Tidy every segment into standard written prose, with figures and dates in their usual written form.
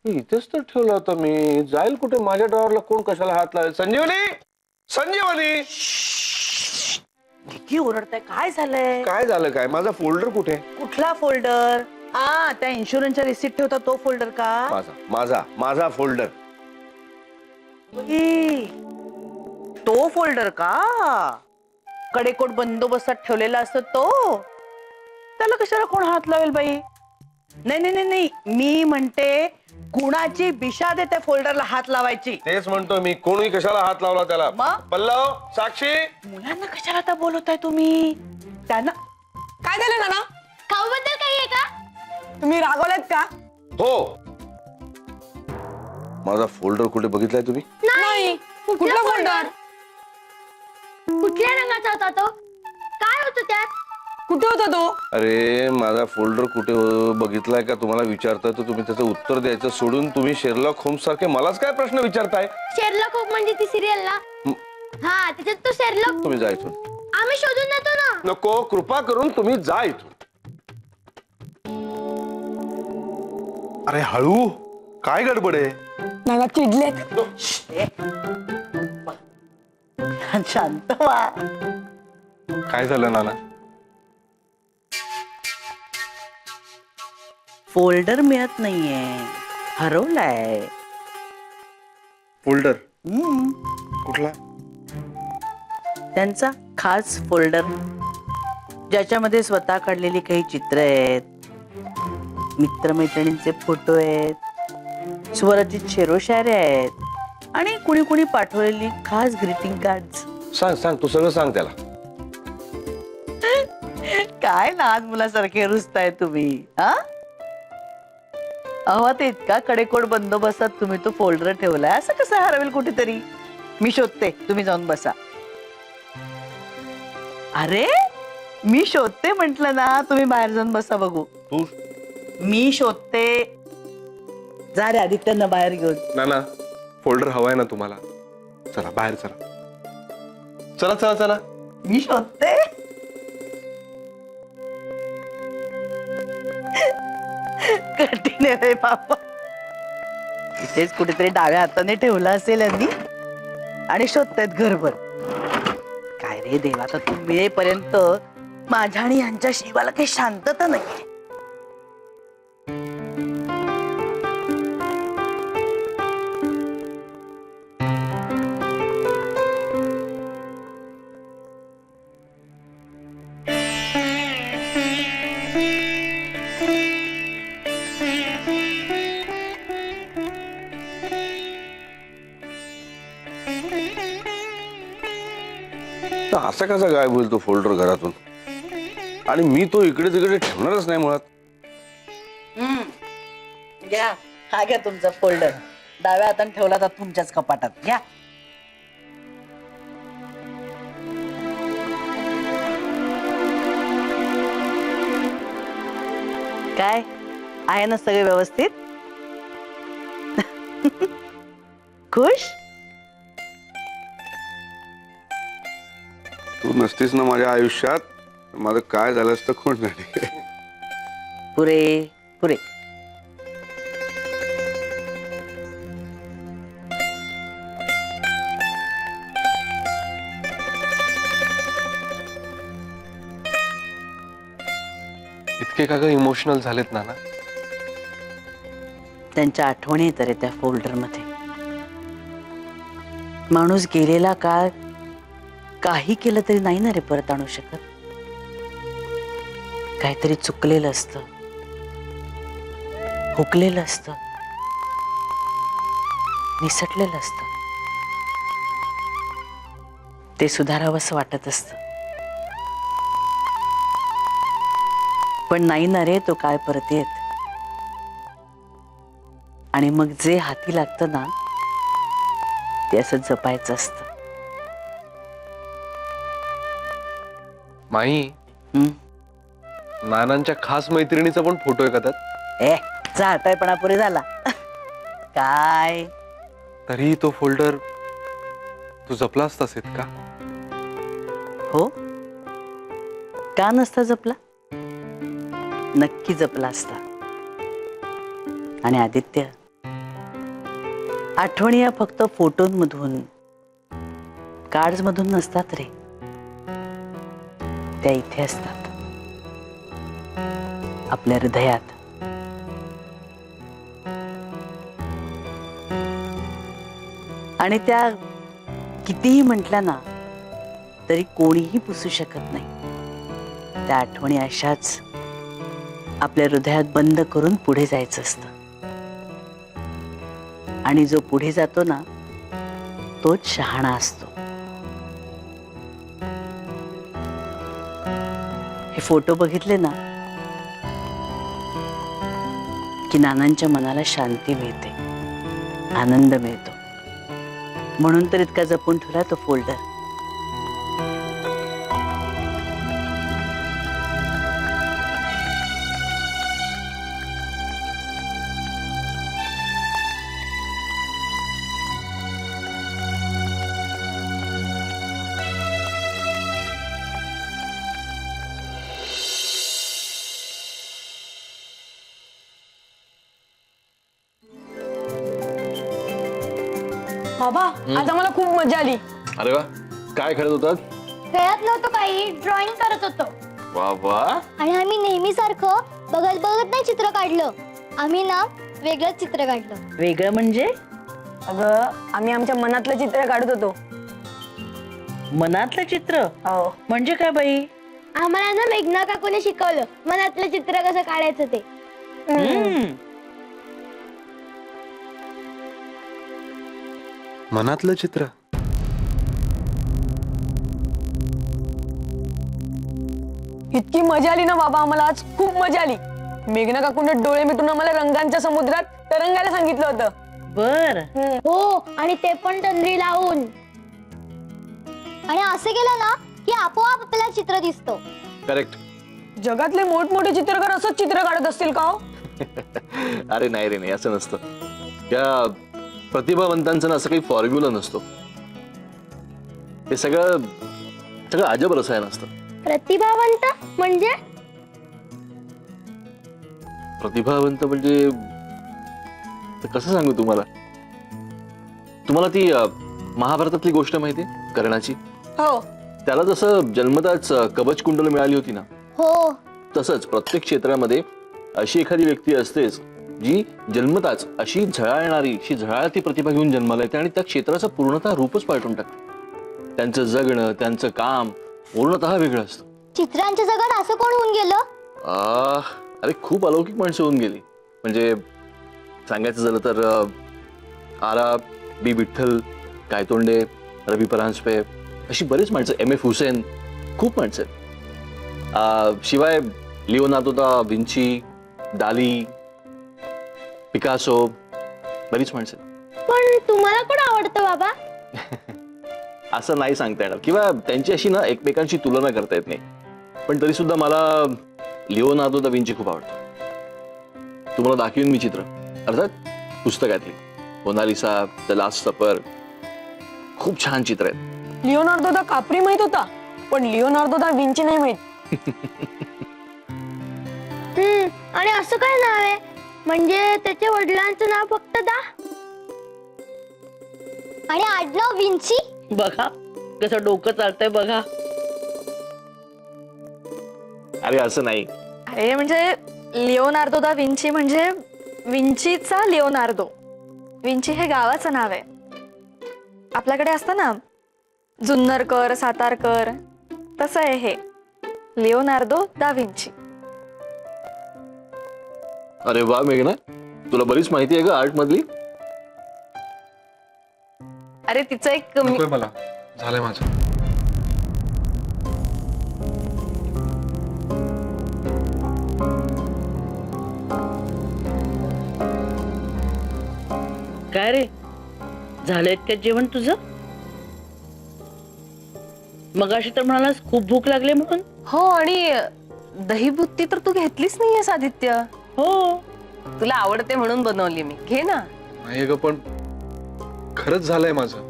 इथेच तर ठेवला होता मी. जाईल कुठे? माझ्या ड्रॉवरला कोण कशाला हात लावेल? संजीवनी, संजीवनी. किती ओरडताय? काय झालंय? काय झालं? काय माझा फोल्डर कुठे? कुठला फोल्डर? हा, त्या इन्शुरन्सच्या रिसिप्ट ठेवता तो फोल्डर का? माझा माझा माझा फोल्डर. तो फोल्डर का? कडेकोट बंदोबस्तात ठेवलेला असतो तो. त्याला कशाला कोण हात लावेल बाई? नाही नाही नाही नाही, मी म्हणते कुणाची बिशाद आहे त्या फोल्डरला हात लावायची. तेच म्हणतो मी, कोणी कशाला हात लावला त्याला? मग? पल्लव, साक्षी. मुलांना कशाला आता बोलवताय तुम्ही? त्यांना काय झालं नाना? खाऊबद्दल काही आहे का? तुम्ही रागवलात का? हो. माझा फोल्डर कुठे बघितलाय तुम्ही? नाही. कुठला फोल्डर? कुठल्या रंगाचा होता तो? काय होतं त्यात? कुठे होता तो? अरे माझा फोल्डर कुठे बघितलाय का तुम्हाला विचारताय, तर तुम्ही त्याचं उत्तर द्यायचं सोडून तुम्ही शेरलॉक होम्स सारखे मलाच काय प्रश्न विचारताय? शेरलॉक होम म्हणजे ती सिरियल ना? हा, त्याच्यात तो शेरलॉक. तुम्ही जा इथून. आम्ही शोधून देतो ना. नको, कृपा करून तुम्ही जा इथून. अरे हळू, काय गडबड आहे? नाना चिडलेत. शांत व्हा. काय झालं नाना? फोल्डर मिळत नाहीये, हरवलाय. फोल्डर कुठला? त्यांचा खास फोल्डर, ज्याच्यामध्ये स्वतः काढलेली काही चित्र आहेत, मित्रमैत्रिणींचे फोटो आहेत, स्वरचित शेरोशायऱ्या आहेत आणि कुणी कुणी पाठवलेली खास ग्रीटिंग कार्ड्स. सांग सांग, तू सगळं सांग त्याला. काय लहान मुलासारखे रुसताय तुम्ही? हा, अहो ते इतका कडेकोट बंदोबस्तात तुम्ही तो फोल्डर ठेवलाय, असं कसं हरवेल कुठेतरी? मी शोधते, तुम्ही जाऊन बसा. अरे मी शोधते म्हंटल ना, तुम्ही बाहेर जाऊन बसा बघू. तू मी शोधते. जा रे आदित्यांना बाहेर घेऊन. नाना, फोल्डर हवाय ना तुम्हाला? चला बाहेर चला. चला चला चला. मी शोधते. कठीण आहे रे बाबा. इथेच कुठेतरी डाव्या हाताने ठेवला असेल यांनी आणि शोधतायत घरभर. काय रे देवा, आता तू मिळेपर्यंत माझ्या आणि यांच्या शिवाला काही शांतता नाहीये. तर असा कसा गायब होईल तो फोल्डर घरातून? आणि मी तो इकडे तिकडे ठेवणारच नाही मुळात. घ्या, हा घ्या तुमचा फोल्डर. डाव्या हाताने ठेवला तर तुमच्याच कपाटात. घ्या. काय आहे ना सगळे व्यवस्थित? खुश? तू नसतीस ना माझ्या आयुष्यात, माझं काय झालं असतं कोण जाणे. पुरे पुरे. इतके का ग इमोशनल झालेत नाना? त्यांच्या आठवणी येत रे त्या फोल्डर मध्ये. माणूस गेलेला काळ काही केलं तरी नाही ना रे परत आणू शकत. काहीतरी चुकलेलं असतं, हुकलेलं असतं, निसटलेलं असतं. ते सुधारावं असं वाटत असतं, पण नाही ना रे तो काळ परत येत. आणि मग जे हाती लागतं ना, ते असं जपायचं असतं. माई, नानांच्या खास मैत्रिणीचा पण फोटो आहे का त्यात? ए चाटायपणा पुरे झाला. काय तरी तो फोल्डर तू जपला असतास का? हो, का नसता जपला? नक्की जपला असता. आणि आदित्य, आठवणी या फक्त फोटोंमधून कार्ड्स मधून नसतात रे, त्या इथे असतात आपल्या हृदयात. आणि त्या कितीही म्हटल्या ना तरी कोणीही पुसू शकत नाही. त्या आठवणी अशाच आपल्या हृदयात बंद करून पुढे जायचं असतं. आणि जो पुढे जातो ना तोच शहाणा असतो. हे फोटो बघितले ना की नानांच्या मनाला शांती मिळते, आनंद मिळतो. म्हणून तर इतका जपून ठेवला तो फोल्डर. बाबा आज आम्हाला खूप मजा आली. अरे वा, काय खेळत होतात? खेळत नव्हतो काही, ड्रॉइंग करत होतो. वा वा. आणि आम्ही नेहमी सारखं बघत बघत नाही चित्र काढलं, आम्ही ना वेगळंच चित्र काढलं. वेगळं म्हणजे? अगं आम्ही आमच्या मनातलं चित्र काढत होतो. मनातलं चित्र हो. म्हणजे काय बाई? आम्हाला ना मेघना काकूने शिकवलं मनातलं चित्र कसं काढायचं ते. मनातलं चित्र. इतकी मजा आली ना बाबा, आम्हाला आज खूप मजा आली. मेघना काकूने डोळे मिटून आम्हाला रंगांच्या समुद्रात तरंगायला सांगितलं होतं. बर. हो, आणि ते पण तंद्री लावून. आणि असं केलं ना की आपोआप आपल्याला चित्र दिसतो. करेक्ट. जगातले मोठमोठे चित्रकार असंच चित्र काढत असतील का हो? अरे नाही रे, नाही, असं नसतं. त्या प्रतिभावंतांचं ना असं काही फॉर्म्युला नसतो. हे सगळं सगळं अजब रसायन असतं. प्रतिभावंत म्हणजे? प्रतिभावंत म्हणजे तर कसं सांगू तुम्हाला? तुम्हाला ती महाभारतातली गोष्ट माहितीये, कर्णाची? हो. त्याला जसं जन्मताच कवच कुंडल मिळाली होती ना, हो. तसंच प्रत्येक क्षेत्रामध्ये अशी एखादी व्यक्ती असतेच जी जन्मताच अशी झळाळणारी, अशी झळाळती प्रतिभा घेऊन जन्माला येते आणि त्या क्षेत्राचं पूर्णतः रूपच पालटून टाकते. त्यांचं जगणं, त्यांचं काम पूर्णतः वेगळं असतं. चित्रांच्या जगात असं कोण होऊन गेलं? अरे खूप अलौकिक माणसं होऊन गेली. म्हणजे सांगायचं झालं तर आरा, बी विठ्ठल, कायतोंडे, रवी परांजपे, अशी बरीच माणसं, M.F. हुसेन, खूप माणसं आहेत. शिवाय लिओनार्दो दा विंची, डाली, पिकासो, बरीच माणसं. पण तुम्हाला कोण आवडतं बाबा? असं नाही सांगता येणार किंवा त्यांची अशी ना एकमेकांशी तुलना करता येत नाही. पण तरी सुद्धा मला लिओनार्दो दा विंची खूप आवडतो. तुम्हाला दाखवीन मी चित्र, अर्थात पुस्तकातली. मोनालिसा, द लास्ट सपर, खूप छान चित्र आहेत. लिओनार्दो दा काप्री माहित होता, पण लिओनार्दो दा विंची नाही माहित. आणि असं काय नाव आहे? म्हणजे त्याच्या वडिलांचं नाव फक्त दा आणि आडनाव विंची? बघा कसं डोकं चालतंय बघा. अरे असं नाही. अरे म्हणजे लिओनार्दो दा विंची म्हणजे विंचीचा लिओनार्दो. विंची हे गावाचं नाव आहे. आपल्याकडे असतं ना जुन्नरकर, सातारकर, तसं आहे हे लिओनार्दो दा विंची. अरे वा मेघना, तुला बरीच माहिती आहे ग आर्ट मधली. अरे तिचं एक नकोय मला, झालंय माझं. काय रे, झालंय का जेवण तुझं? मगाशी तर म्हणालास खूप भूक लागली म्हणून. हो, आणि दहीबुत्ती तर तू घेतलीच नाहीयेस आदित्य. हो, तुला आवडते म्हणून बनवली मी, घे ना. नाही ग, पण खरंच झालंय माझं.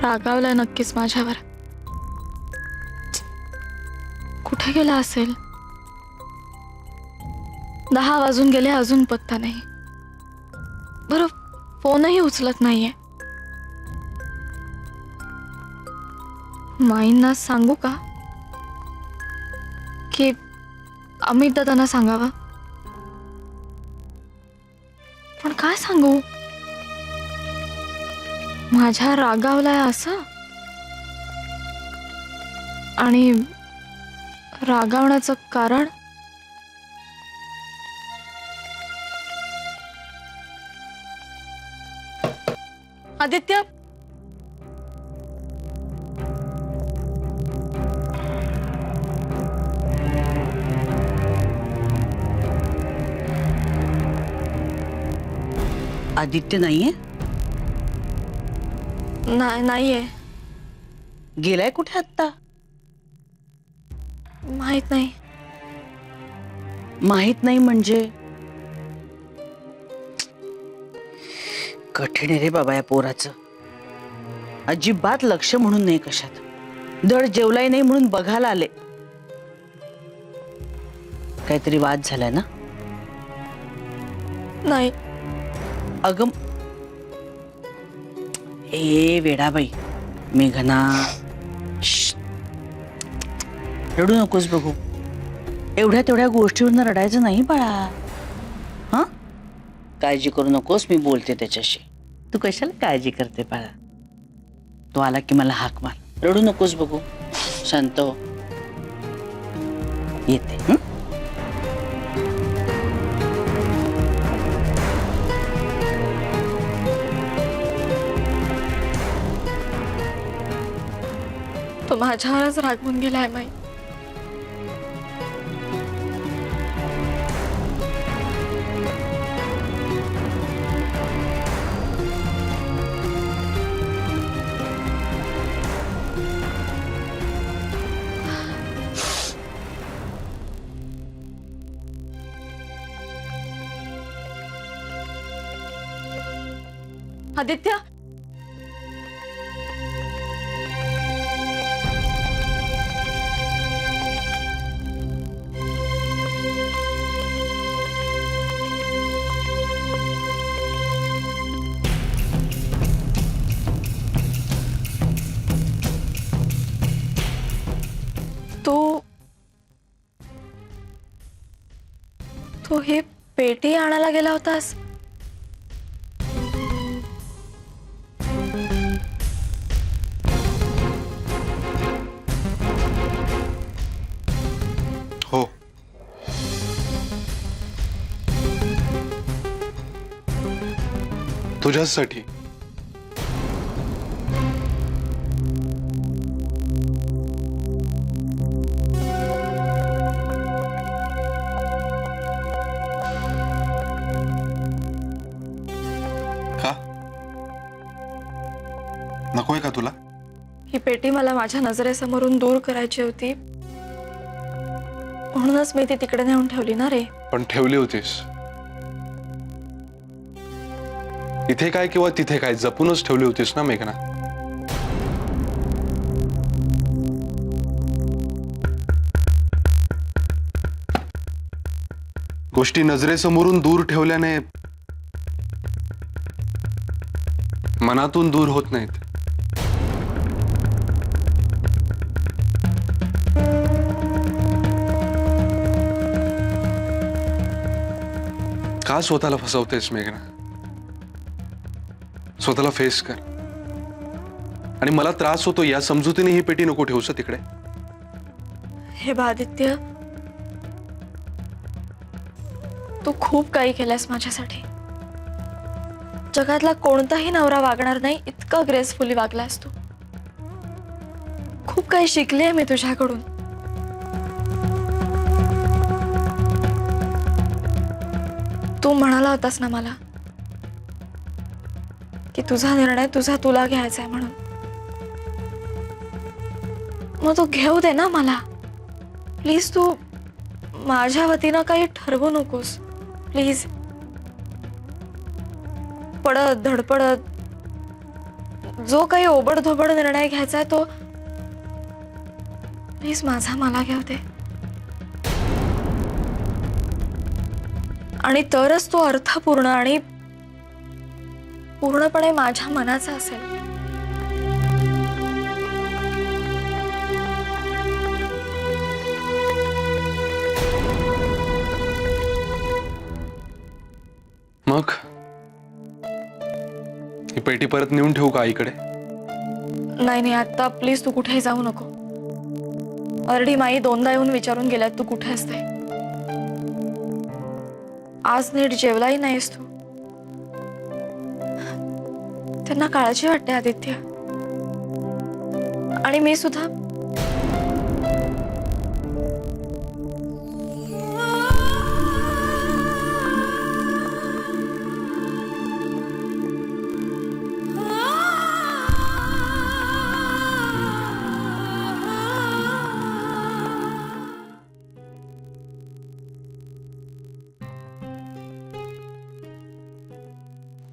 रागावलाय नक्कीच माझ्यावर. कुठे गेला असेल? 10 वाजून गेले, अजून पत्ता नाही. बरं, फोनही उचलत नाहीये. माईंना सांगू का की अमित दादांना सांगावं? पण काय सांगू? माझ्या रागावलाय असं? आणि रागावण्याचं कारण? आदित्य, आदित्य नाहीये? नाहीये. गेलाय कुठे आत्ता? माहित नाही. माहित नाही म्हणजे? कठीण आहे रे बाबा या पोराचं. अजिबात लक्ष म्हणून नाही कशात. धड जेवलाय नाही म्हणून बघायला आले. काहीतरी वाद झालाय ना? नाही. अगं ए वेडाबाई, मेघना, श्श्श. रडू नकोस बघू. एवढ्या तेवढ्या गोष्टीवरनं रडायचं नाही बाळा. हा, काळजी करू नकोस, मी बोलते त्याच्याशी. तू कशाला काळजी करते बाळा? तो आला की मला हाक मार. रडू नकोस बघू, शांत हो. येते. हं? तो माझ्यावरच रागवून गेलाय माई. आदित्य, तू हे पेटी आणायला गेला होतास? हो. तुझ्यासाठी. का? नकोय का तुला? ही पेटी मला माझ्या नजरेसमोरून दूर करायची होती, म्हणूनच मी ती तिकडे नेऊन ठेवली ना रे. पण ठेवली होतीस. इथे काय किंवा तिथे काय, जपूनच ठेवली होतीस ना मेघना. गोष्टी नजरेसमोरून दूर ठेवल्याने मनातून दूर होत नाहीत. का स्वतःला फसवतेस मेघना? स्वतःला फेस कर. आणि मला त्रास होतो या समजुतीने ही पेटी नको ठेवूस तिकडे. हे बा आदित्य, तू खूप काही केलंस माझ्यासाठी. जगातला कोणताही नवरा वागणार नाही इतका ग्रेसफुली वागलास तू. खूप काही शिकले मी तुझ्याकडून. तू म्हणाला होतास ना मला की तुझा निर्णय तुला घ्यायचा आहे म्हणून. मग तो घेऊ दे ना मला. प्लीज तू माझ्या वतीनं काही ठरवू नकोस प्लीज. पडत धडपडत जो काही ओबडधोबड निर्णय घ्यायचा आहे तो प्लीज माझा मला घेऊ दे. आणि तरच तो अर्थपूर्ण आणि पूर्णपणे माझ्या मनाचा असेल. मग ही पेटी परत नेऊन ठेवू का आईकडे? नाही नाही, आता प्लीज तू कुठेही जाऊ नको. ऑलरेडी माई 2दा येऊन विचारून गेल्यात तू कुठे असते. आज नीट जेवलाही नाहीस तू. त्यांना काळजी वाटते आदित्य. आणि मी सुद्धा.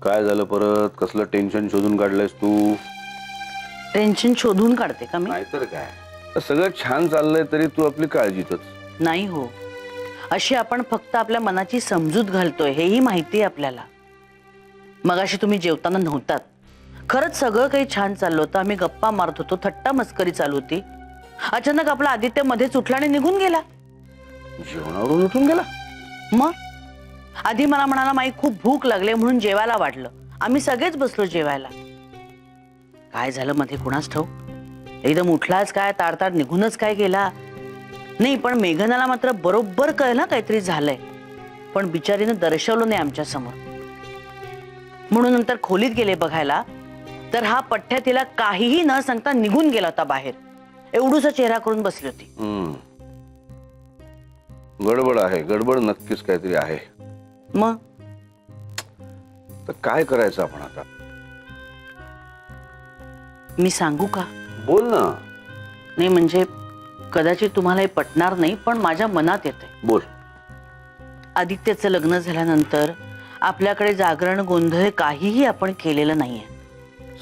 काय झालं परत? कसलं टेन्शन शोधून काढलंयस तू? टेन्शन शोधून काढते का मी? नाहीतर काय, सगळं छान चाललंय तरी तू आपली काळजीतच. नाही हो, अशी आपण फक्त आपल्या मनाची समजूत घालतोय हेही माहिती आहे आपल्याला. मगाशी तुम्ही जेवताना नव्हतात. खरंच सगळं काही छान चाललं होतं. आम्ही गप्पा मारत होतो, थट्टा मस्करी चालू होती. अचानक आपला आदित्य मध्येच उठला आणि निघून गेला. जेवणावरून उठून गेला? मग आधी मला म्हणाला माई खूप भूक लागले म्हणून जेवायला वाढलं. आम्ही सगळेच बसलो जेवायला. काय झालं मध्ये कुणास ठाऊक. एकदम उठलाच काय, ताडताड निघूनच काय गेला. नाही पण मेघनाला मात्र बरोबर कळलं काहीतरी झालंय. पण बिचारीनं दर्शवलं नाही आमच्या समोर. म्हणून नंतर खोलीत गेले बघायला तर हा पठ्ठ्या तिला काहीही न सांगता निघून गेला होता बाहेर. एवढूसा चेहरा करून बसली होती. गडबड आहे, गडबड नक्कीच काहीतरी आहे. मग तर काय करायचं आपण आता? मी सांगू का? बोल ना. नाही म्हणजे कदाचित तुम्हाला हे पटणार नाही पण माझ्या मनात येते. बोल. आदित्यचं लग्न झाल्यानंतर आपल्याकडे जागरण गोंधळ काहीही आपण केलेलं नाहीये.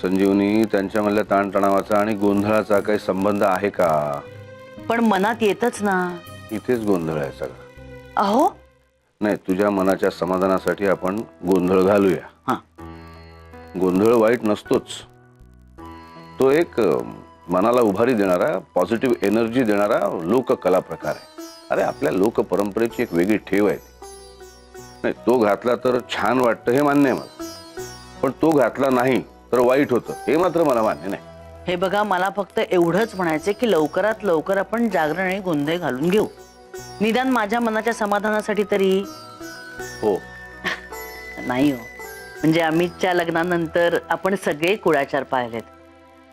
संजीवनी, त्यांच्यामधल्या ताणतणावाचा आणि गोंधळाचा काही संबंध आहे का? पण मनात येतच ना. इथेच गोंधळ आहे सगळा. अहो नाही, तुझ्या मनाच्या समाधानासाठी आपण गोंधळ घालूया. हा. गोंधळ वाईट नसतोच. तो एक मनाला उभारी देणारा, पॉझिटिव्ह एनर्जी देणारा लोककला प्रकार आहे. अरे आपल्या लोक परंपरेची एक वेगळी ठेव आहे. नाही, तो घातला तर छान वाटतं हे मान्य आहे मला. पण तो घातला नाही तर वाईट होतं हे मात्र मला मान्य नाही. हे बघा, मला फक्त एवढंच म्हणायचं की लवकरात लवकर आपण जागरण आणि गोंधळ घालून घेऊ. निदान माझ्या मनाच्या समाधानासाठी तरी. हो. नाही हो, म्हणजे अमितच्या लग्नानंतर आपण सगळे कुळाचार पाळलेत.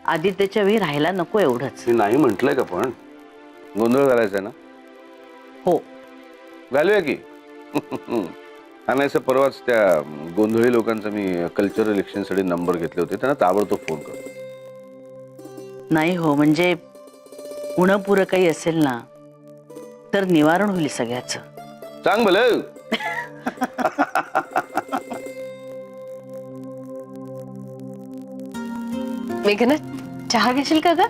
आदित्यच्या वेळी राहायला नको एवढंच. मी नाही म्हटलंय का? पण गोंधळ घालायचा ना? हो घालूया की. आणि परवाच त्या गोंधळी लोकांचा मी कल्चरल इलेक्शनसाठी नंबर घेतले होते. त्यांना ताबडतोब फोन करतो. नाही हो, म्हणजे उणपुरं काही असेल ना तर निवारण होईल सगळ्याचं. सांग भलं. मेघना, चहा घेशील का ग?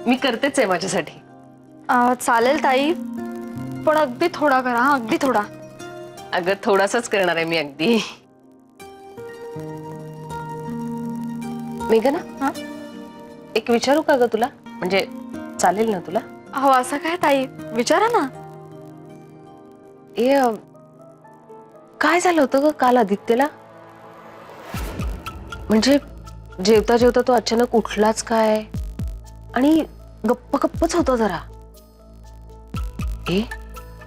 मी करतेच आहे माझ्यासाठी. चालेल ताई, पण अगदी थोडा करा. अगदी थोडा. अगं थोडासाच करणार आहे मी अगदी. मेघना, हा? एक विचारू का ग तुला? म्हणजे चालेल ना तुला? हो असं काय ताई, विचारा ना. काय झालं होतं ग काल आदित्यला? म्हणजे जेवता जेवता तो अचानक उठलाच काय आणि गप्प गप्पच होता जरा.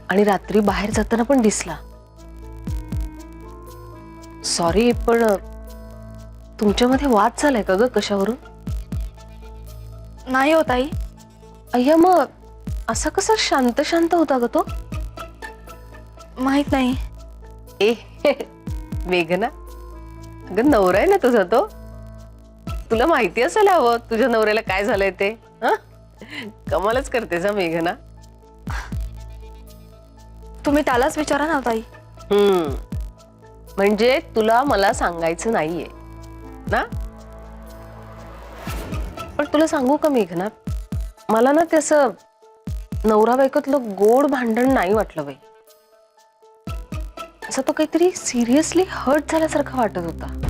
आणि रात्री बाहेर जाताना पण दिसला. सॉरी पण तुमच्यामध्ये वाद झालाय का ग कशावरून? नाही हो ताई. अय्या, मग असा कसा शांत शांत होता ग तो? माहित नाही. मेघना, अगं नवरा आहे ना तुझा तो. तुला माहिती असायला हवं तुझ्या नवऱ्याला काय झालंय ते. कमालच करतेस हा मेघना. तुम्ही त्यालाच विचारा ना ताई. म्हणजे तुला मला सांगायचं नाहीये ना? पण तुला सांगू का मेघना, मला ना ते असं नवरा बायकोतलं गोड भांडण नाही वाटलं बाई. असं तो काहीतरी सिरियसली हर्ट झाल्यासारखं वाटत होता.